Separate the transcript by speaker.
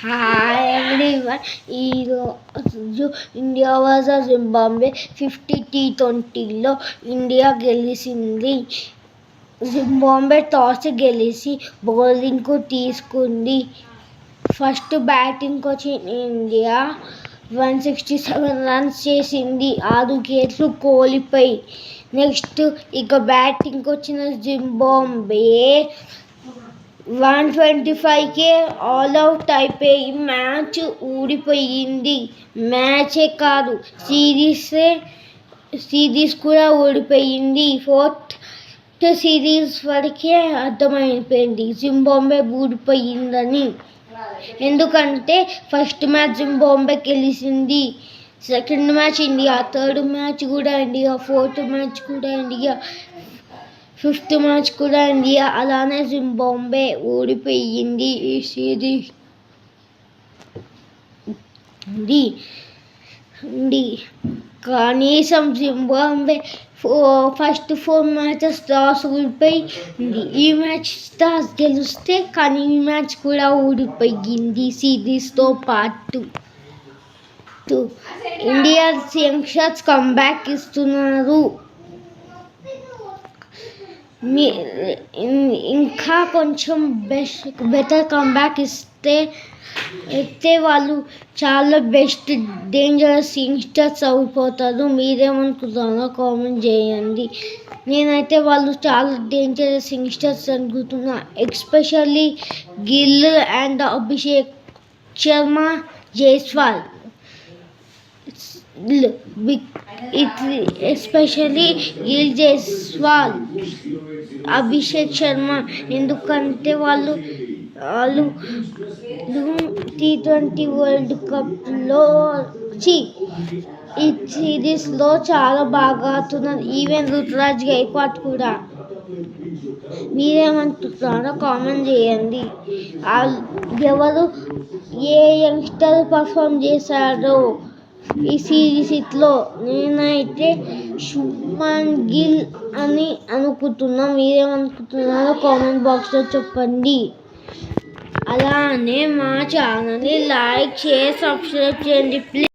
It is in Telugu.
Speaker 1: Hi everyone. ఈరోజు ఇండియా వర్సెస్ జింబాబ్వే 50-20లో ఇండియా గెలిచింది. జింబాబ్వే టాస్ గెలిచి బౌలింగ్కు తీసుకుంది. ఫస్ట్ బ్యాటింగ్కి వచ్చిన ఇండియా 167 రన్స్ చేసింది. 6 వికెట్లు కోల్పోయి. నెక్స్ట్ బ్యాటింగ్కి వచ్చిన జింబాబ్వే 125కే ఆల్అవుట్ అయిపోయి మ్యాచ్ ఓడిపోయింది. మ్యాచే కాదు, సిరీస్ కూడా ఓడిపోయింది. ఫోర్త్ సిరీస్ వరకే అర్థమైపోయింది జింబాబ్వే ఓడిపోయిందని. ఎందుకంటే ఫస్ట్ మ్యాచ్ జింబాబ్వే గెలిచింది, second match India, third match కూడా ఇండియా, ఫోర్త్ మ్యాచ్ కూడా ఇండియా, ఫిఫ్త్ మ్యాచ్ కూడా ఇండియా. అలానే జింబాబ్వే ఓడిపోయింది ఈ సిరీస్. కనీసం జింబాబ్వే ఫస్ట్ 4 మ్యాచెస్ టాస్ ఓడిపోయింది. ఈ మ్యాచ్ టాస్ గెలిస్తే కానీ ఈ మ్యాచ్ కూడా ఓడిపోయింది సిరీస్తో పాటు. ఇండియా యంగ్స్టర్స్ కంబ్యాక్ ఇస్తున్నారు. ఇంకా కొంచెం బెటర్ కంబ్యాక్ ఇస్తే వాళ్ళు చాలా బెస్ట్ డేంజరస్ యంగ్స్టర్స్ అయిపోతారు. మీరేమనుకుంటున్నారో కామెంట్ చేయండి. నేనైతే వాళ్ళు చాలా డేంజరస్ యంగ్స్టర్స్ అనుకుంటున్నా. Especially Gill and Abhishek Sharma, Jaiswal. Especially Gill, Jaiswal, Abhishek Sharma. ఎందుకంటే వాళ్ళు T20 వరల్డ్ కప్లో ఈ సిరీస్లో చాలా బాగా ఆడుతున్నారు. ఈవెన్ రుతురాజ్ గైక్వాడ్ కూడా. మీరేమనుకుంటున్నారో కామెంట్ చేయండి. ఎవరు ఏ యంగ్స్టర్ పర్ఫామ్ చేశారో ఈ సిరీస్లో? నేనైతే శుభ్మన్ గిల్ అని అనుకుంటున్నా. మీరేమనుకుంటున్నారో కామెంట్ బాక్స్లో చెప్పండి. అలానే మా ఛానల్ని లైక్, షేర్, సబ్స్క్రైబ్ చేయండి ప్లీజ్.